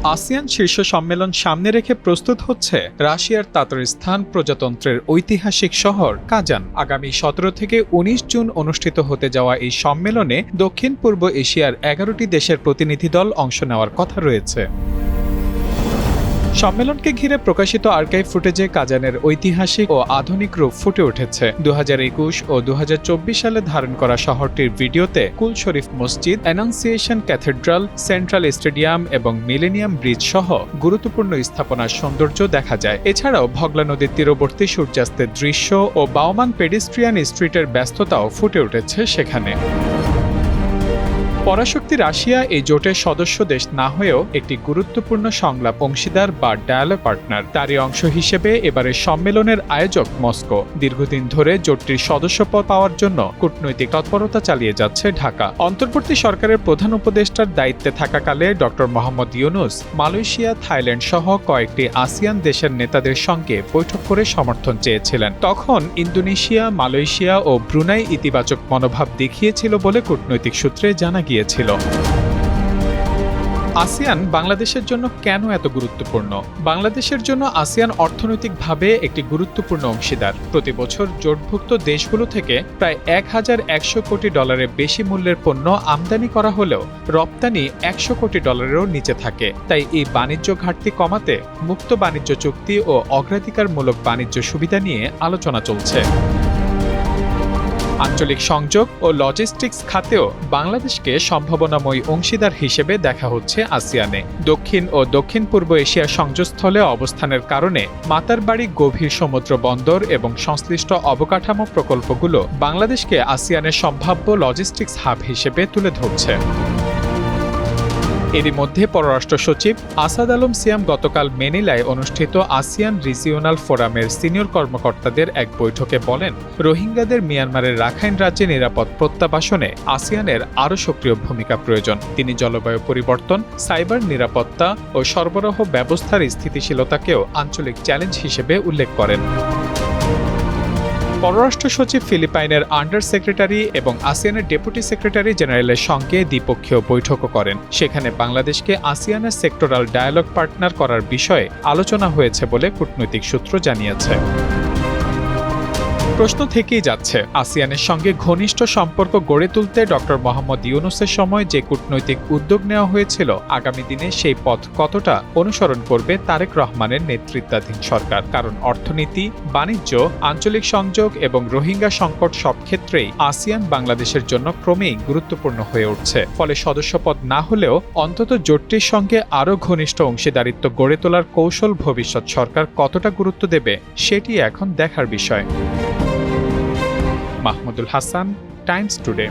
ASEAN শীর্ষ সম্মেলন সামনে রেখে প্রস্তুত হচ্ছে রাশিয়ার তাতারিস্তান প্রজাতন্ত্রের ঐতিহাসিক শহর কাজান। আগামী 17 থেকে 19 জুন অনুষ্ঠিত হতে যাওয়া এই সম্মেলনে দক্ষিণ পূর্ব এশিয়ার 11টি দেশের প্রতিনিধি দল অংশ নেওয়ার কথা রয়েছে। সম্মেলনকে ঘিরে প্রকাশিত আর্কাইভ ফুটেজে কাজানের ঐতিহাসিক ও আধুনিক রূপ ফুটে উঠেছে। 2021 ও 2024 সালে ধারণ করা শহরটির ভিডিওতে কুল শরীফ মসজিদ, অ্যানাউন্সিয়েশন ক্যাথেড্রাল, সেন্ট্রাল স্টেডিয়াম এবং মিলেনিয়াম ব্রিজ সহ গুরুত্বপূর্ণ স্থাপনার সৌন্দর্য দেখা যায়। এছাড়াও ভগলা নদীর তীরবর্তী সূর্যাস্তের দৃশ্য ও বাওমান পেডিস্ট্রিয়ান স্ট্রিটের ব্যস্ততাও ফুটে উঠেছে সেখানে। পরাশক্তি রাশিয়া এই জোটের সদস্য দেশ না হয়েও একটি গুরুত্বপূর্ণ সংলাপ অংশীদার বা ডায়ালগ পার্টনার। তারই অংশ হিসেবে এবারের সম্মেলনের আয়োজক মস্কো। দীর্ঘদিন ধরে জোটটির সদস্যপদ পাওয়ার জন্য কূটনৈতিক তৎপরতা চালিয়ে যাচ্ছে ঢাকা। অন্তর্বর্তী সরকারের প্রধান উপদেষ্টার দায়িত্বে থাকাকালে doctor Mohammad Yunus Malaysia, Thailand সহ কয়েকটি আসিয়ান দেশের নেতাদের সঙ্গে বৈঠক করে সমর্থন চেয়েছিলেন। তখন ইন্দোনেশিয়া, মালয়েশিয়া ও ব্রুনাই ইতিবাচক মনোভাব দেখিয়েছিল বলে কূটনৈতিক সূত্রে জানা গিয়েছিল। আসিয়ান বাংলাদেশের জন্য কেন এত গুরুত্বপূর্ণ? বাংলাদেশের জন্য আসিয়ান অর্থনৈতিকভাবে একটি গুরুত্বপূর্ণ অংশীদার। প্রতি বছর জোটভুক্ত দেশগুলো থেকে প্রায় 1100 কোটি ডলারের বেশি মূল্যের পণ্য আমদানি করা হলেও রপ্তানি 100 কোটি ডলারেরও নিচে থাকে। তাই এই বাণিজ্য ঘাটতি কমাতে মুক্ত বাণিজ্য চুক্তি ও অগ্রাধিকারমূলক বাণিজ্য সুবিধা নিয়ে আলোচনা চলছে। আঞ্চলিক সংযোগ ও লজিস্টিক্স খাতেও বাংলাদেশকে সম্ভাবনাময়ী অংশীদার হিসেবে দেখা হচ্ছে আসিয়ানে। দক্ষিণ ও দক্ষিণ পূর্ব এশিয়ার সংযোগস্থলে অবস্থানের কারণে মাতারবাড়ি গভীর সমুদ্র বন্দর এবং সংশ্লিষ্ট অবকাঠামো প্রকল্পগুলো বাংলাদেশকে আসিয়ানের সম্ভাব্য লজিস্টিক্স হাব হিসেবে তুলে ধরছে। এরই মধ্যে পররাষ্ট্র সচিব আসাদ আলম সিয়াম গতকাল ম্যানিলায় অনুষ্ঠিত আসিয়ান রিজিওনাল ফোরামের সিনিয়র কর্মকর্তাদের এক বৈঠকে বলেন, রোহিঙ্গাদের মিয়ানমারের রাখাইন রাজ্যে নিরাপদ প্রত্যাবাসনে আসিয়ানের আরও সক্রিয় ভূমিকা প্রয়োজন। তিনি জলবায়ু পরিবর্তন, সাইবার নিরাপত্তা ও সরবরাহ ব্যবস্থার স্থিতিশীলতাকেও আঞ্চলিক চ্যালেঞ্জ হিসেবে উল্লেখ করেন। পররাষ্ট্র সচিব ফিলিপাইনের আন্ডার সেক্রেটারি এবং আসিয়ানের ডেপুটি সেক্রেটারি জেনারেলের সঙ্গে দ্বিপক্ষীয় বৈঠকও করেন। সেখানে বাংলাদেশকে আসিয়ানের সেক্টরাল ডায়ালগ পার্টনার করার বিষয়ে আলোচনা হয়েছে বলে কূটনৈতিক সূত্র জানিয়েছে। প্রশ্ন থেকেই যাচ্ছে, আসিয়ানের সঙ্গে ঘনিষ্ঠ সম্পর্ক গড়ে তুলতে ডক্টর মোহাম্মদ ইউনুসের সময় যে কূটনৈতিক উদ্যোগ নেওয়া হয়েছিল, আগামী দিনে সেই পথ কতটা অনুসরণ করবে তারেক রহমানের নেতৃত্বাধীন সরকার? কারণ অর্থনীতি, বাণিজ্য, আঞ্চলিক সংযোগ এবং রোহিঙ্গা সংকট সব ক্ষেত্রেই আসিয়ান বাংলাদেশের জন্য ক্রমেই গুরুত্বপূর্ণ হয়ে উঠছে। ফলে সদস্যপদ না হলেও অন্তত জোটটির সঙ্গে আরও ঘনিষ্ঠ অংশীদারিত্ব গড়ে তোলার কৌশল ভবিষ্যৎ সরকার কতটা গুরুত্ব দেবে সেটি এখন দেখার বিষয়। Mahmudul Hasan, Times today.